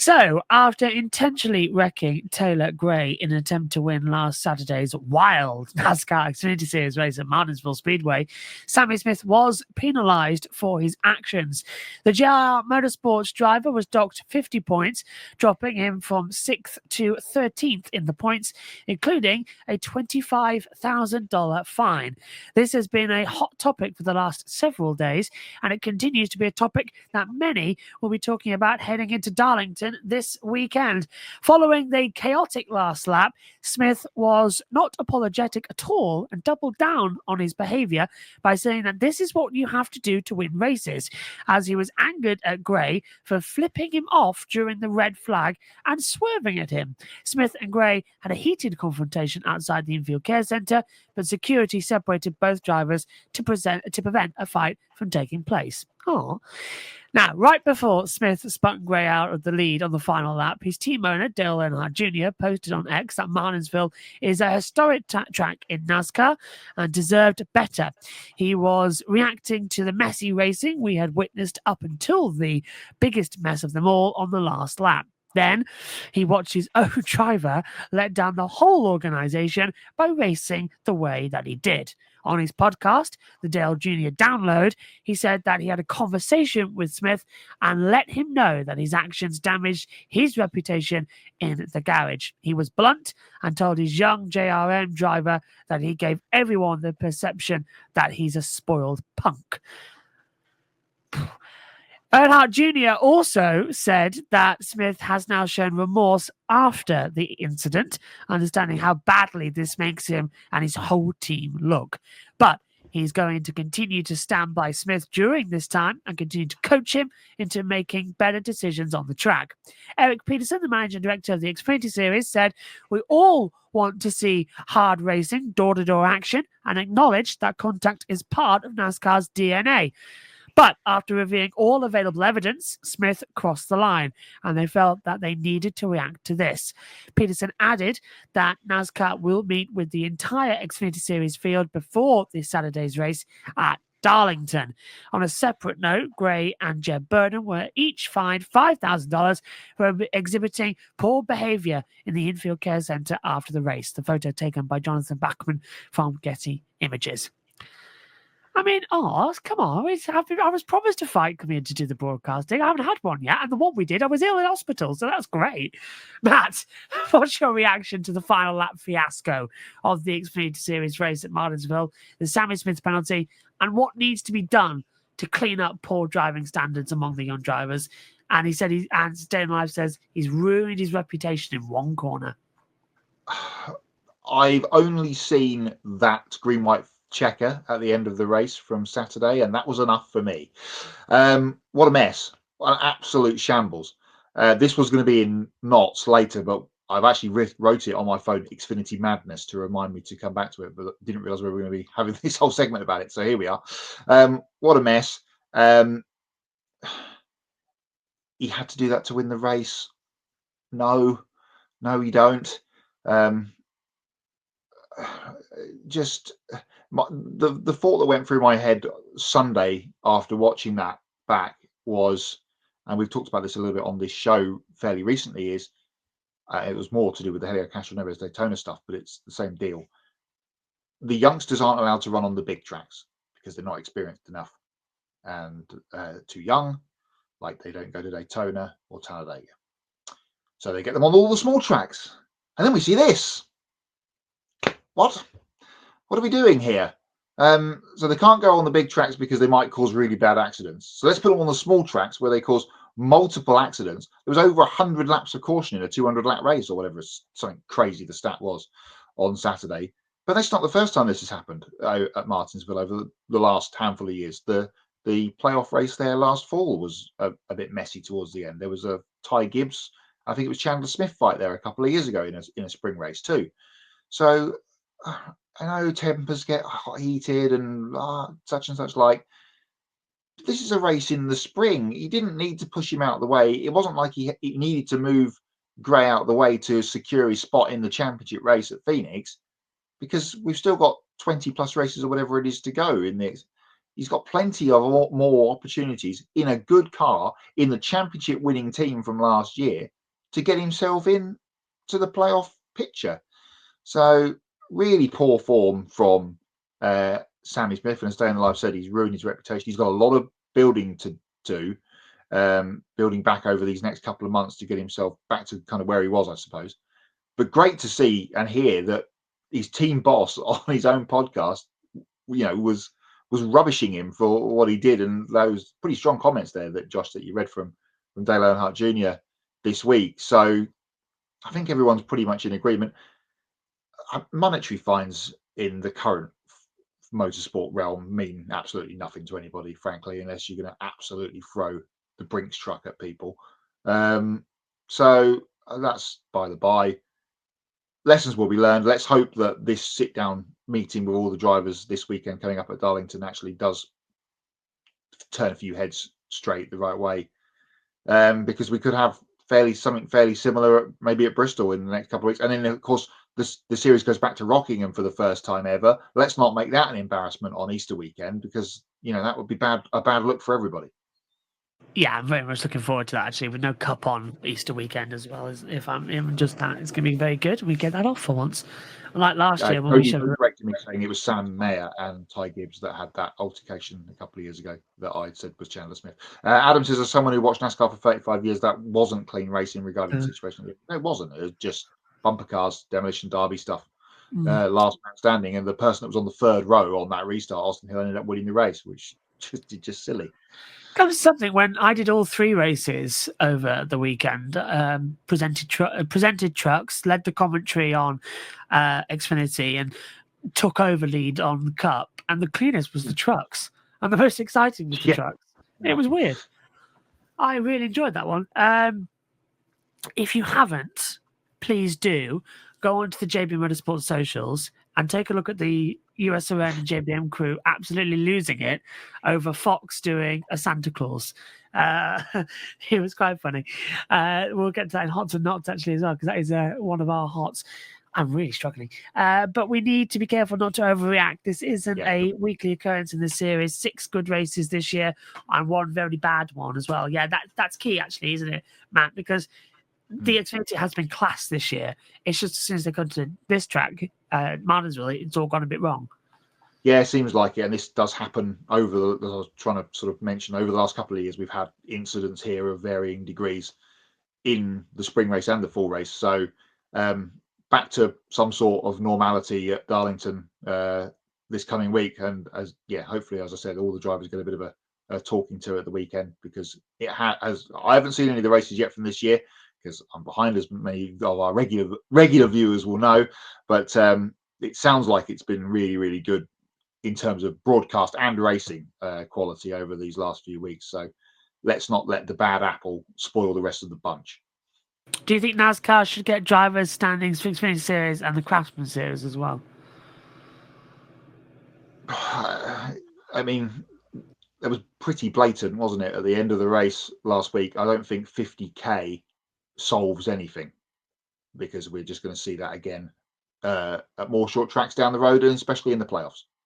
So, after intentionally wrecking Taylor Gray in an attempt to win last Saturday's wild NASCAR Xfinity Series race at Martinsville Speedway, Sammy Smith was penalised for his actions. The JR Motorsports driver was docked 50 points, dropping him from 6th to 13th in the points, including a $25,000 fine. This has been a hot topic for the last several days, and it continues to be a topic that many will be talking about heading into Darlington this weekend. Following the chaotic last lap, Smith was not apologetic at all and doubled down on his behaviour by saying that this is what you have to do to win races, as he was angered at Gray for flipping him off during the red flag and swerving at him. Smith and Gray had a heated confrontation outside the infield care centre, but security separated both drivers to prevent a fight from taking place. Now, right before Smith spun Gray out of the lead on the final lap, his team owner, Dale Earnhardt Jr., posted on X that Martinsville is a historic track in NASCAR and deserved better. He was reacting to the messy racing we had witnessed up until the biggest mess of them all on the last lap. Then he watched his own driver let down the whole organization by racing the way that he did. On his podcast, the Dale Jr. Download, he said that he had a conversation with Smith and let him know that his actions damaged his reputation in the garage. He was blunt and told his young JRM driver that he gave everyone the perception that he's a spoiled punk. Earnhardt Jr. also said that Smith has now shown remorse after the incident, understanding how badly this makes him and his whole team look. But he's going to continue to stand by Smith during this time and continue to coach him into making better decisions on the track. Eric Peterson, the managing director of the Xfinity Series, said, "We all want to see hard racing, door-to-door action, and acknowledge that contact is part of NASCAR's DNA. But after reviewing all available evidence, Smith crossed the line, and they felt that they needed to react to this." Peterson added that NASCAR will meet with the entire Xfinity Series field before this Saturday's race at Darlington. On a separate note, Gray and Jeb Burton were each fined $5,000 for exhibiting poor behavior in the infield care center after the race. The photo taken by Jonathan Bachman from Getty Images. I mean, come on. I was promised a fight coming in to do the broadcasting. I haven't had one yet. And the one we did, I was ill in hospital. So that's great. Matt, what's your reaction to the final lap fiasco of the Xfinity Series race at Martinsville, the Sammy Smith penalty, and what needs to be done to clean up poor driving standards among the young drivers? And he said, and Staying Alive says he's ruined his reputation in one corner. I've only seen that green-white checker at the end of the race from Saturday, and that was enough for me. What a mess. An absolute shambles. This was going to be in knots later, but I've actually wrote it on my phone, Xfinity Madness, to remind me to come back to it, but didn't realize we were going to be having this whole segment about it. So here we are. What a mess. He had to do that to win the race. No, you don't. Just the thought that went through my head Sunday after watching that back was, and we've talked about this a little bit on this show fairly recently, is it was more to do with the Helio Castroneves Daytona stuff, but it's the same deal. The youngsters aren't allowed to run on the big tracks because they're not experienced enough and too young, like they don't go to Daytona or Talladega. So they get them on all the small tracks. And then we see this. What are we doing here? So they can't go on the big tracks because they might cause really bad accidents. So let's put them on the small tracks where they cause multiple accidents. There was over 100 laps of caution in a 200-lap race or whatever, something crazy the stat was on Saturday. But that's not the first time this has happened at Martinsville over the last handful of years. The playoff race there last fall was a bit messy towards the end. There was a Ty Gibbs, I think it was Chandler Smith fight there a couple of years ago in a spring race too. So I know tempers get heated and such and such like. This is a race in the spring. He didn't need to push him out of the way. It wasn't like he needed to move Gray out of the way to secure his spot in the championship race at Phoenix, because we've still got 20 plus races or whatever it is to go in He's got plenty of more opportunities in a good car, in the championship winning team from last year, to get himself in to the playoff picture. So really poor form from Sammy Smith. And as Dane Alive said, he's ruined his reputation. He's got a lot of building to do, building back over these next couple of months to get himself back to kind of where he was, I suppose. But great to see and hear that his team boss on his own podcast, was rubbishing him for what he did, and those pretty strong comments there that Josh, that you read from Dale Earnhardt Jr. this week. So I think everyone's pretty much in agreement. Monetary fines in the current motorsport realm mean absolutely nothing to anybody, frankly, unless you're going to absolutely throw the Brinks truck at people. So that's by the by. Lessons will be learned. Let's hope that this sit-down meeting with all the drivers this weekend coming up at Darlington actually does turn a few heads straight the right way, because we could have something fairly similar maybe at Bristol in the next couple of weeks. And then, of course, the series goes back to Rockingham for the first time ever. Let's not make that an embarrassment on Easter weekend, because that would be a bad look for everybody. Yeah, I'm very much looking forward to that, actually, with no cup on Easter weekend as well. As if I'm even just that, it's going to be very good. We get that off for once. Like last year when we showed. Corrected me, saying it was Sam Mayer and Ty Gibbs that had that altercation a couple of years ago that I said was Chandler Smith. Adam says, as someone who watched NASCAR for 35 years, that wasn't clean racing regarding the situation. No, it wasn't. It was just bumper cars, demolition derby stuff. Last man standing, and the person that was on the third row on that restart, Austin Hill, ended up winning the race, which just silly. Comes something when I did all 3 races over the weekend, presented trucks, led the commentary on Xfinity, and took over lead on Cup. And the cleanest was the trucks, and the most exciting was the trucks. It was weird. I really enjoyed that one. If you haven't, please do go onto the JB Motorsports socials and take a look at the US Around and JBM crew absolutely losing it over Fox doing a Santa Claus. It was quite funny. We'll get to that in Hots and Knots actually as well, because that is one of our hots. I'm really struggling. But we need to be careful not to overreact. This isn't a weekly occurrence in the series. 6 good races this year and 1 very bad one as well. Yeah, that's key actually, isn't it, Matt? Because the Xfinity has been class this year. It's just as soon as they come to this track, Martinsville, it's all gone a bit wrong. Yeah, it seems like it, and this does happen as I was trying to sort of mention, over the last couple of years, we've had incidents here of varying degrees in the spring race and the fall race. So back to some sort of normality at Darlington this coming week, and hopefully, as I said, all the drivers get a bit of a talking to at the weekend, because I haven't seen any of the races yet from this year, because I'm behind, as many of our regular viewers will know. But it sounds like it's been really, really good in terms of broadcast and racing quality over these last few weeks. So let's not let the bad apple spoil the rest of the bunch. Do you think NASCAR should get drivers standings for Xfinity Series and the Craftsman Series as well? I mean, it was pretty blatant, wasn't it, at the end of the race last week? I don't think 50k solves anything, because we're just going to see that again at more short tracks down the road, and especially in the playoffs.